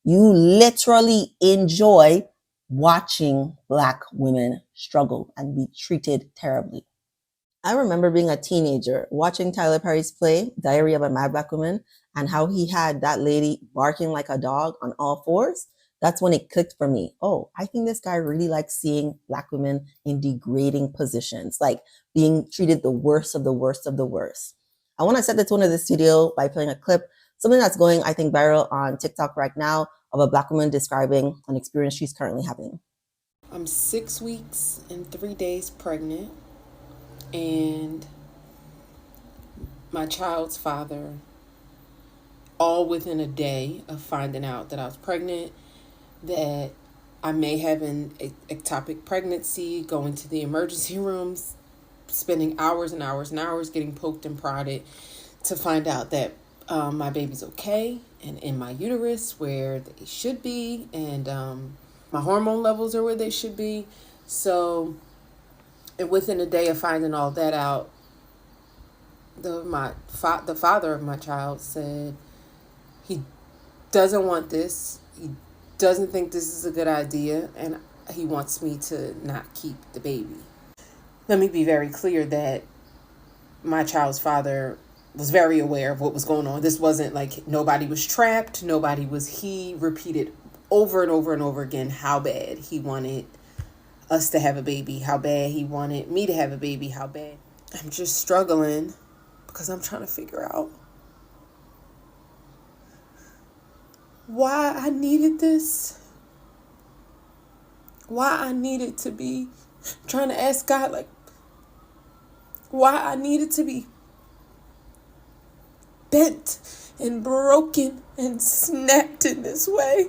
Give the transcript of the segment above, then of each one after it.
You literally enjoy watching Black women struggle and be treated terribly. I remember being a teenager watching Tyler Perry's play, Diary of a Mad Black Woman, and how he had that lady barking like a dog on all fours. That's when it clicked for me. Oh, I think this guy really likes seeing Black women in degrading positions, like being treated the worst of the worst of the worst. I want to set the tone of this video by playing a clip, something that's going, I think, viral on TikTok right now, of a Black woman describing an experience she's currently having. I'm 6 weeks and 3 days pregnant, and my child's father, all within a day of finding out that I was pregnant, that I may have an ectopic pregnancy, going to the emergency rooms, spending hours and hours and hours getting poked and prodded to find out that my baby's okay and in my uterus where they should be, and my hormone levels are where they should be. So, and within a day of finding all that out, the father of my child said he doesn't want this. He doesn't think this is a good idea, and he wants me to not keep the baby. Let me be very clear that my child's father was very aware of what was going on. This wasn't like nobody was trapped. He repeated over and over and over again how bad he wanted us to have a baby, how bad he wanted me to have a baby, how bad. I'm just struggling because I'm trying to figure out why I needed this. Why I needed to be trying to ask God, like, why I needed to be bent and broken and snapped in this way.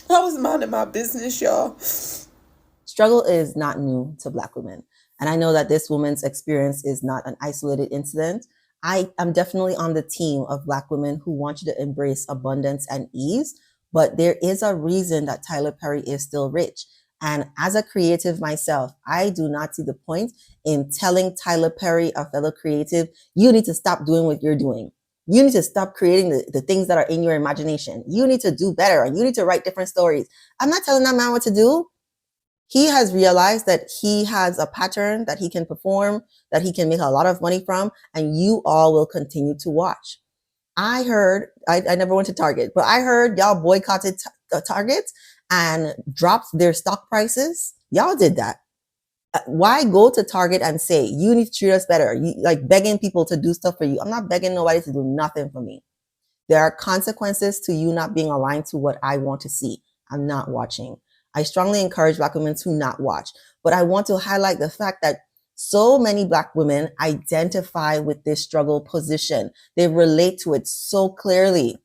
I was minding my business, y'all. Struggle is not new to Black women. And I know that this woman's experience is not an isolated incident. I am definitely on the team of Black women who want you to embrace abundance and ease, but there is a reason that Tyler Perry is still rich. And as a creative myself, I do not see the point in telling Tyler Perry, a fellow creative, you need to stop doing what you're doing. You need to stop creating the things that are in your imagination. You need to do better, and you need to write different stories. I'm not telling that man what to do. He has realized that he has a pattern that he can perform, that he can make a lot of money from, and you all will continue to watch. I heard, I never went to Target, but I heard y'all boycotted Target and dropped their stock prices. Y'all did that. Why go to Target and say, you need to treat us better? You like begging people to do stuff for you. I'm not begging nobody to do nothing for me. There are consequences to you not being aligned to what I want to see. I'm not watching. I strongly encourage Black women to not watch. But I want to highlight the fact that so many Black women identify with this struggle position. They relate to it so clearly.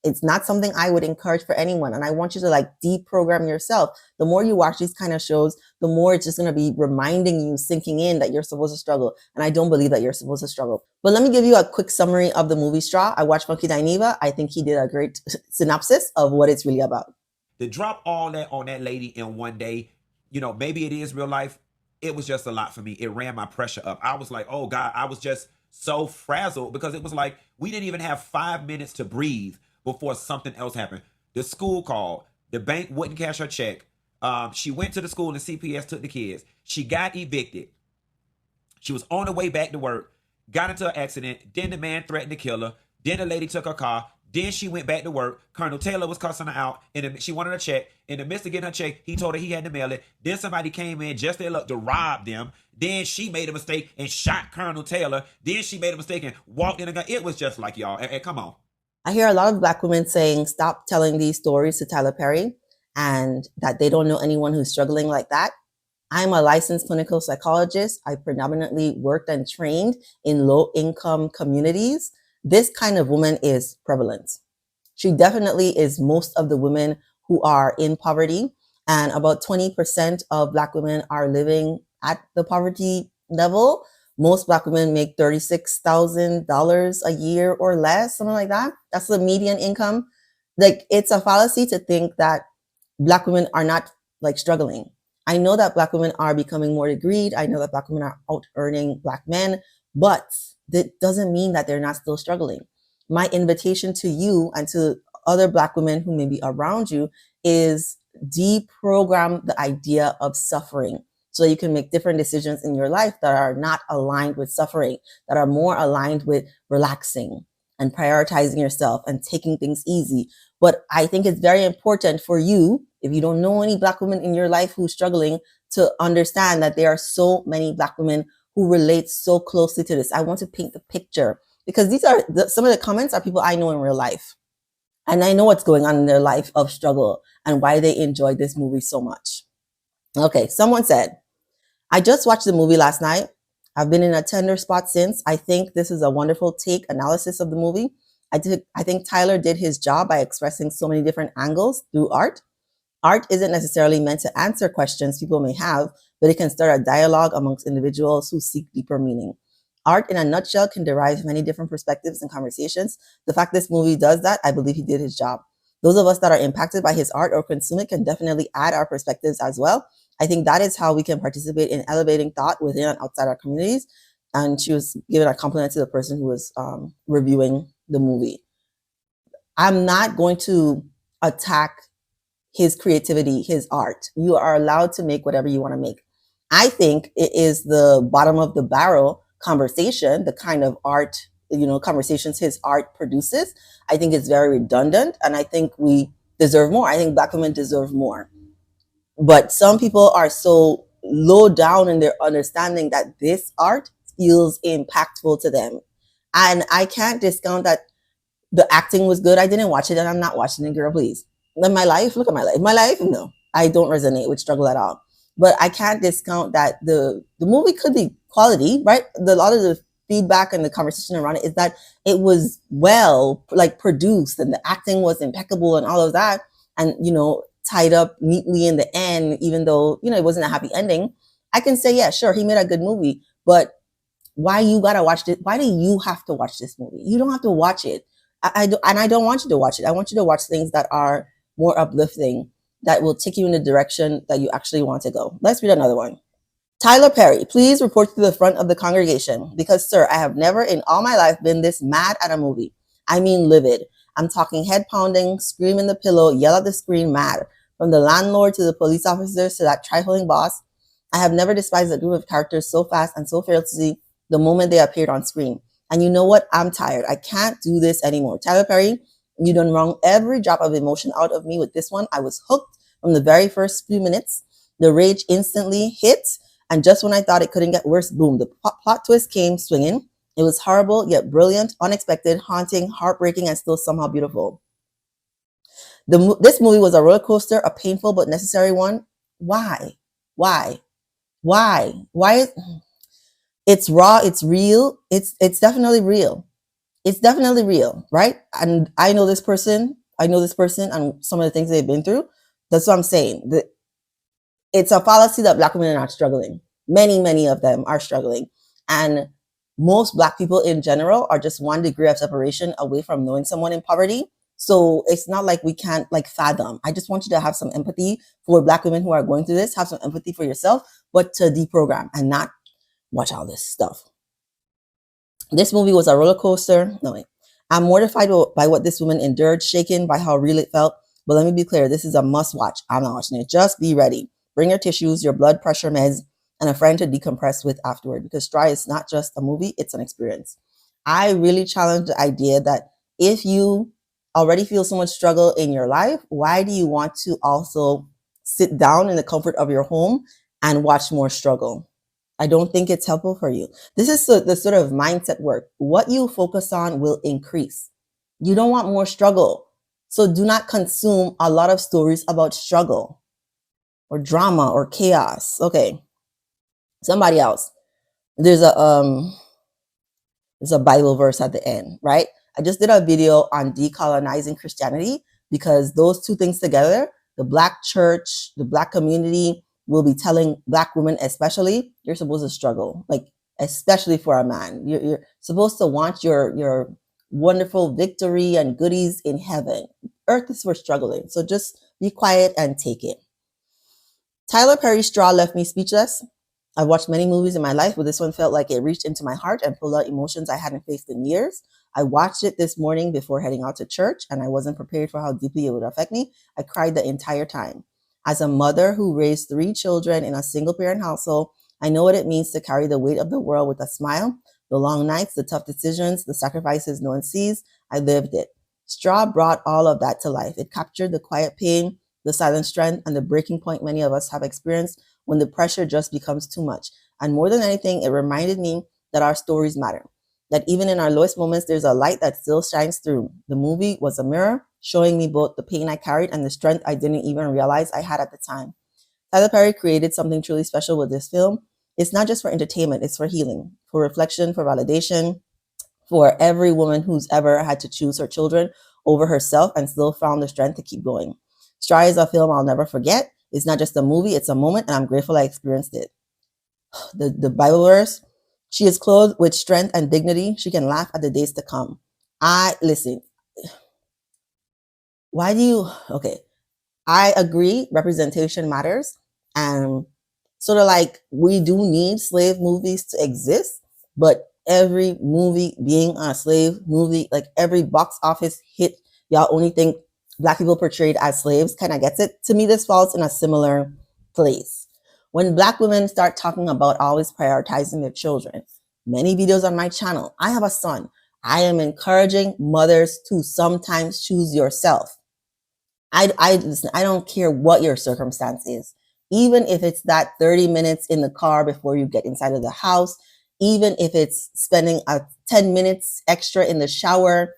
It's not something I would encourage for anyone. And I want you to like deprogram yourself. The more you watch these kind of shows, the more it's just going to be reminding you, sinking in that you're supposed to struggle. And I don't believe that you're supposed to struggle. But let me give you a quick summary of the movie Straw. I watched Funky Dineva. I think he did a great synopsis of what it's really about. To drop all that on that lady in one day, maybe it is real life. It was just a lot for me. It ran my pressure up. I was like, oh God, I was just so frazzled because it was like we didn't even have 5 minutes to breathe before something else happened. The school called. The bank wouldn't cash her check. She went to the school and CPS took the kids. She got evicted. She was on her way back to work, got into an accident. Then the man threatened to kill her. Then the lady took her car. Then she went back to work. Colonel Taylor was cussing her out. And she wanted a check. In the midst of getting her check, he told her he had to mail it. Then somebody came in just their luck to rob them. Then she made a mistake and shot Colonel Taylor. Then she made a mistake and walked in a gun. It was just like, y'all, come on. I hear a lot of Black women saying, stop telling these stories to Tyler Perry and that they don't know anyone who's struggling like that. I'm a licensed clinical psychologist. I predominantly worked and trained in low-income communities. This kind of woman is prevalent. She definitely is most of the women who are in poverty, and about 20% of Black women are living at the poverty level. Most Black women make $36,000 a year or less, something like that. That's the median income. Like, it's a fallacy to think that Black women are not like struggling. I know that Black women are becoming more degreed. I know that Black women are out earning Black men, but that doesn't mean that they're not still struggling. My invitation to you and to other Black women who may be around you is deprogram the idea of suffering so you can make different decisions in your life that are not aligned with suffering, that are more aligned with relaxing and prioritizing yourself and taking things easy. But I think it's very important for you, if you don't know any Black women in your life who's struggling, to understand that there are so many Black women who relate so closely to this. I want to paint the picture because these are some of the comments are people I know in real life. And I know what's going on in their life of struggle and why they enjoyed this movie so much. Okay, someone said, I just watched the movie last night. I've been in a tender spot since. I think this is a wonderful take analysis of the movie. I think Tyler did his job by expressing so many different angles through art. Art isn't necessarily meant to answer questions people may have, but it can start a dialogue amongst individuals who seek deeper meaning. Art, in a nutshell, can derive many different perspectives and conversations. The fact this movie does that, I believe he did his job. Those of us that are impacted by his art or consume it can definitely add our perspectives as well. I think that is how we can participate in elevating thought within and outside our communities. And she was giving a compliment to the person who was reviewing the movie. I'm not going to attack his creativity, his art. You are allowed to make whatever you want to make. I think it is the bottom of the barrel conversation, the kind of art, conversations his art produces. I think it's very redundant, and I think we deserve more. I think Black women deserve more. But some people are so low down in their understanding that this art feels impactful to them. And I can't discount that the acting was good. I didn't watch it and I'm not watching it, girl, please. In my life, look at my life. My life, no, I don't resonate with struggle at all. But I can't discount that the movie could be quality, right? A lot of the feedback and the conversation around it is that it was well produced and the acting was impeccable and all of that. And, tied up neatly in the end, even though, it wasn't a happy ending. I can say, yeah, sure, he made a good movie, but why you gotta watch it? Why do you have to watch this movie? You don't have to watch it. I don't want you to watch it. I want you to watch things that are more uplifting, that will take you in the direction that you actually want to go. Let's read another one. Tyler Perry, please report to the front of the congregation because, sir, I have never in all my life been this mad at a movie. I mean livid. I'm talking head pounding, scream in the pillow, yell at the screen, mad. From the landlord to the police officers to that trifling boss, I have never despised a group of characters so fast and so fearlessly the moment they appeared on screen. And you know what? I'm tired. I can't do this anymore. Tyler Perry, you done wrung every drop of emotion out of me with this one. I was hooked from the very first few minutes. The rage instantly hit. And just when I thought it couldn't get worse, boom, the plot twist came swinging. It was horrible, yet brilliant, unexpected, haunting, heartbreaking, and still somehow beautiful. This movie was a roller coaster, a painful but necessary one. Why? It's raw. It's real. It's definitely real. It's definitely real, right? And I know this person. And some of the things they've been through. That's what I'm saying. It's a fallacy that Black women are not struggling. Many of them are struggling. And most Black people in general are just one degree of separation away from knowing someone in poverty. So it's not like we can't fathom. I just want you to have some empathy for Black women who are going through this. Have some empathy for yourself, but to deprogram and not watch all this stuff. This movie was a roller coaster. No, wait. I'm mortified by what this woman endured, shaken by how real it felt. But let me be clear, this is a must watch. I'm not watching it. Just be ready. Bring your tissues, your blood pressure meds, and a friend to decompress with afterward. Because Stry is not just a movie, it's an experience. I really challenge the idea that if you already feel so much struggle in your life, why do you want to also sit down in the comfort of your home and watch more struggle? I don't think it's helpful for you. This is the sort of mindset work. What you focus on will increase. You don't want more struggle. So do not consume a lot of stories about struggle or drama or chaos. Okay. Somebody else. There's a Bible verse at the end, right? I just did a video on decolonizing Christianity because those two things together, the Black church, the Black community, will be telling Black women especially, you're supposed to struggle, especially for a man. You're supposed to want your wonderful victory and goodies in heaven. Earth is for struggling. So just be quiet and take it. Tyler Perry's Straw left me speechless. I've watched many movies in my life, but this one felt like it reached into my heart and pulled out emotions I hadn't faced in years. I watched it this morning before heading out to church, and I wasn't prepared for how deeply it would affect me. I cried the entire time. As a mother who raised 3 children in a single parent household, I know what it means to carry the weight of the world with a smile, the long nights, the tough decisions, the sacrifices no one sees. I lived it. Straw brought all of that to life. It captured the quiet pain, the silent strength, and the breaking point many of us have experienced when the pressure just becomes too much. And more than anything, it reminded me that our stories matter, that even in our lowest moments, there's a light that still shines through. The movie was a mirror showing me both the pain I carried and the strength I didn't even realize I had at the time. Tyler Perry created something truly special with this film. It's not just for entertainment, it's for healing, for reflection, for validation, for every woman who's ever had to choose her children over herself and still found the strength to keep going. Straw is a film I'll never forget. It's not just a movie, it's a moment, and I'm grateful I experienced it. The Bible verse, she is clothed with strength and dignity. She can laugh at the days to come. Listen, okay. I agree, representation matters. And sort of like we do need slave movies to exist, but every movie being a slave movie, like every box office hit, y'all only think Black people portrayed as slaves kind of gets it. To me, this falls in a similar place. When Black women start talking about always prioritizing their children, many videos on my channel, I have a son. I am encouraging mothers to sometimes choose yourself. Listen, I don't care what your circumstance is. Even if it's that 30 minutes in the car before you get inside of the house, even if it's spending 10 minutes extra in the shower,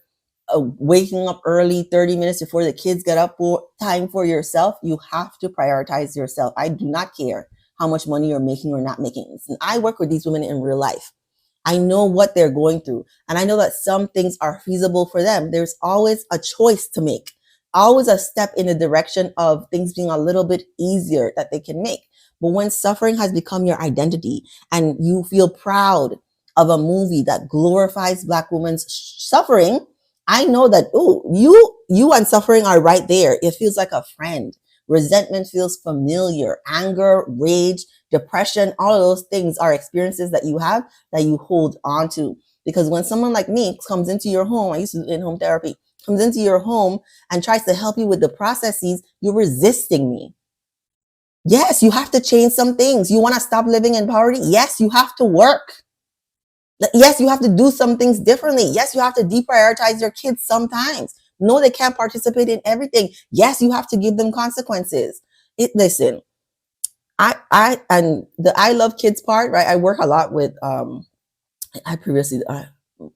waking up early 30 minutes before the kids get up, time for yourself, you have to prioritize yourself. I do not care how much money you're making or not making. Listen, I work with these women in real life. I know what they're going through, and I know that some things are feasible for them. There's always a choice to make, always a step in the direction of things being a little bit easier that they can make. But when suffering has become your identity and you feel proud of a movie that glorifies Black women's suffering, I know that, you and suffering are right there. It feels like a friend. Resentment feels familiar. Anger, rage, depression, all of those things are experiences that you have that you hold on to. Because when someone like me comes into your home, I used to do in-home therapy, comes into your home and tries to help you with the processes, you're resisting me. Yes, you have to change some things. You want to stop living in poverty? Yes, you have to work. Yes, you have to do some things differently. Yes, you have to deprioritize your kids sometimes. No, they can't participate in everything. Yes, you have to give them consequences. Listen, and the I love kids part, right? I work a lot with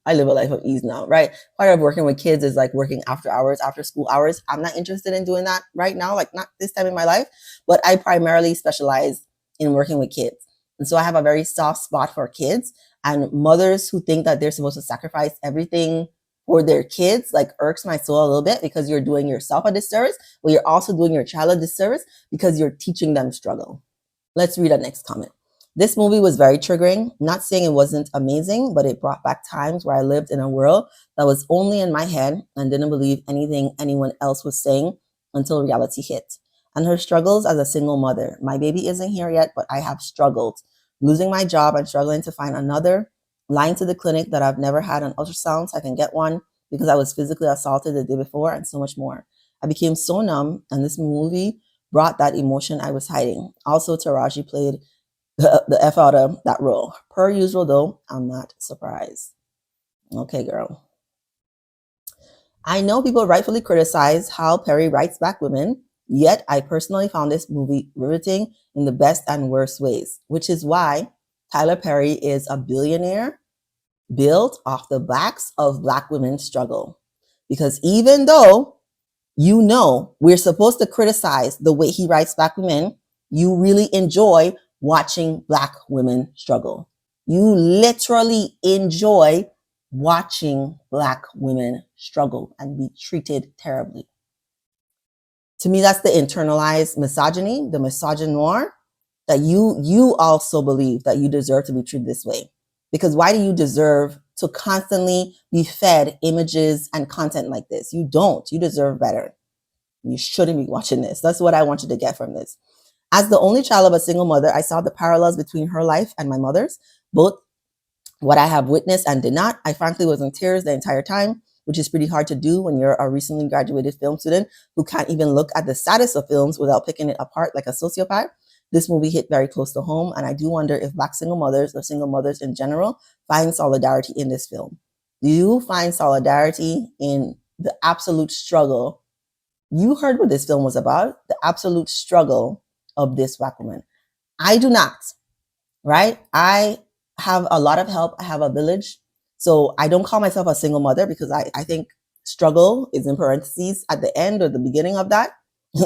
I live a life of ease now, right? Part of working with kids is like working after hours, after school hours. I'm not interested in doing that right now, like not this time in my life, but I primarily specialize in working with kids. And so I have a very soft spot for kids, and mothers who think that they're supposed to sacrifice everything for their kids, like irks my soul a little bit, because you're doing yourself a disservice, but you're also doing your child a disservice because you're teaching them struggle. Let's read the next comment. This movie was very triggering. Not saying it wasn't amazing, but it brought back times where I lived in a world that was only in my head and didn't believe anything anyone else was saying until reality hit. And her struggles as a single mother. My baby isn't here yet, but I have struggled. Losing my job and struggling to find another. Lying to the clinic that I've never had an ultrasound so I can get one because I was physically assaulted the day before, and so much more. I became so numb, and this movie brought that emotion I was hiding. Also, Taraji played the F out of that role. Per usual, though, I'm not surprised. Okay, girl. I know people rightfully criticize how Perry writes Black women, yet I personally found this movie riveting in the best and worst ways, which is why Tyler Perry is a billionaire built off the backs of Black women's struggle. Because even though we're supposed to criticize the way he writes Black women, you really enjoy watching Black women struggle. You literally enjoy watching Black women struggle and be treated terribly. To me, that's the internalized misogyny, the misogynoir, that you also believe that you deserve to be treated this way. Because why do you deserve to constantly be fed images and content like this? You don't. You deserve better. You shouldn't be watching this. That's what I want you to get from this. As the only child of a single mother, I saw the parallels between her life and my mother's. Both what I have witnessed and did not. I frankly was in tears the entire time, which is pretty hard to do when you're a recently graduated film student who can't even look at the status of films without picking it apart like a sociopath. This movie hit very close to home, and I do wonder if Black single mothers or single mothers in general find solidarity in this film. Do you find solidarity in the absolute struggle? You heard what this film was about, the absolute struggle of this Black woman. I do not, right? I have a lot of help. I have a village. So I don't call myself a single mother because I think struggle is in parentheses at the end or the beginning of that.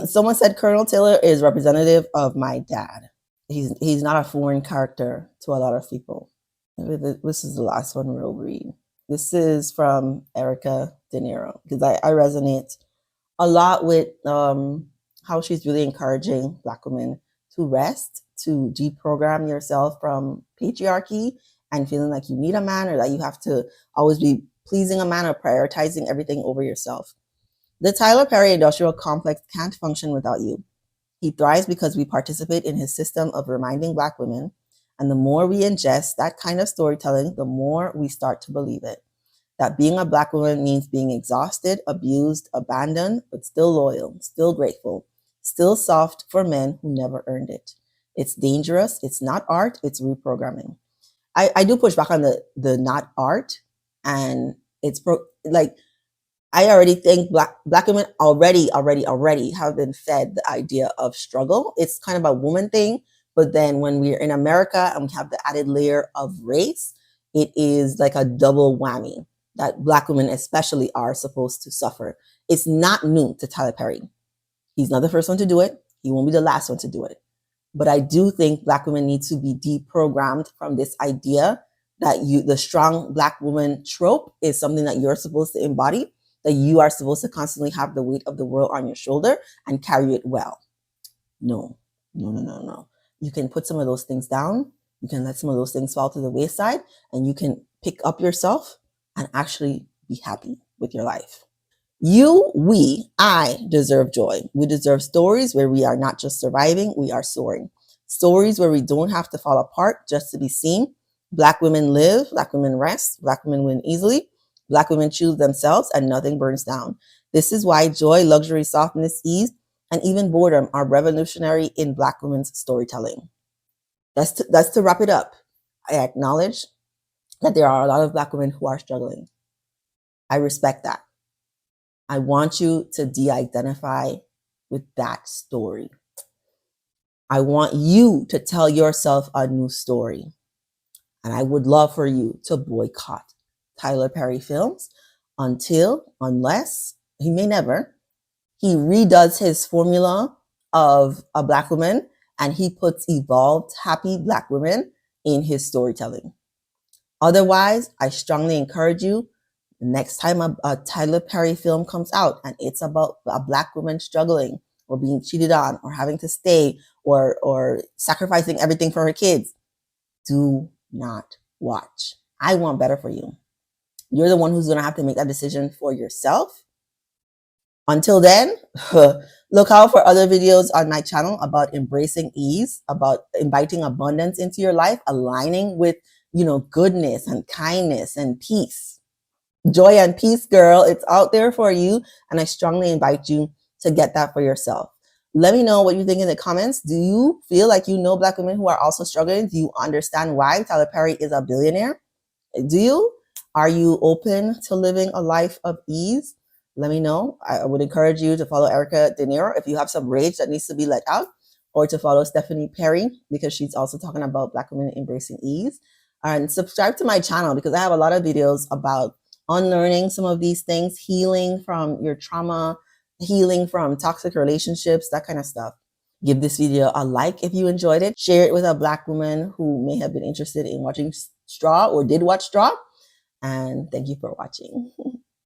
Someone said Colonel Taylor is representative of my dad. He's not a foreign character to a lot of people. This is the last one we'll read. This is from Erica De Niro because I resonate a lot with how she's really encouraging Black women to rest, to deprogram yourself from patriarchy and feeling like you need a man or that you have to always be pleasing a man or prioritizing everything over yourself. The Tyler Perry industrial complex can't function without you. He thrives because we participate in his system of reminding Black women, and the more we ingest that kind of storytelling, the more we start to believe it. That being a Black woman means being exhausted, abused, abandoned, but still loyal, still grateful, still soft for men who never earned it. It's dangerous. It's not art. It's reprogramming. I do push back on the not art, and it's like I already think Black women already have been fed the idea of struggle. It's kind of a woman thing, but then when we're in America and we have the added layer of race, it is like a double whammy that Black women especially are supposed to suffer. It's not new to Tyler Perry. He's not the first one to do it. He won't be the last one to do it. But I do think Black women need to be deprogrammed from this idea that the strong Black woman trope is something that you're supposed to embody, that you are supposed to constantly have the weight of the world on your shoulder and carry it well. No. You can put some of those things down. You can let some of those things fall to the wayside, and you can pick up yourself and actually be happy with your life. I deserve joy. We deserve stories where we are not just surviving, we are soaring. Stories where we don't have to fall apart just to be seen. Black women live, Black women rest, Black women win easily, Black women choose themselves, and nothing burns down. This is why joy, luxury, softness, ease, and even boredom are revolutionary in Black women's storytelling. That's to wrap it up. I acknowledge that there are a lot of Black women who are struggling. I respect that. I want you to de-identify with that story. I want you to tell yourself a new story. And I would love for you to boycott Tyler Perry films unless, he may never, he redoes his formula of a Black woman and he puts evolved, happy Black women in his storytelling. Otherwise, I strongly encourage you, next time a Tyler Perry film comes out and it's about a Black woman struggling or being cheated on or having to stay or sacrificing everything for her kids, do not watch. I want better for you. You're the one who's going to have to make that decision for yourself. Until then, look out for other videos on my channel about embracing ease, about inviting abundance into your life, aligning with, goodness and kindness and peace. Joy and peace, girl. It's out there for you. And I strongly invite you to get that for yourself. Let me know what you think in the comments. Do you feel like you know Black women who are also struggling? Do you understand why Tyler Perry is a billionaire? Do you? Are you open to living a life of ease? Let me know. I would encourage you to follow Erica De Niro if you have some rage that needs to be let out, or to follow Stephanie Perry because she's also talking about Black women embracing ease. And subscribe to my channel because I have a lot of videos about unlearning some of these things, healing from your trauma, healing from toxic relationships, that kind of stuff. Give this video a like if you enjoyed it. Share it with a Black woman who may have been interested in watching Straw or did watch Straw. And thank you for watching.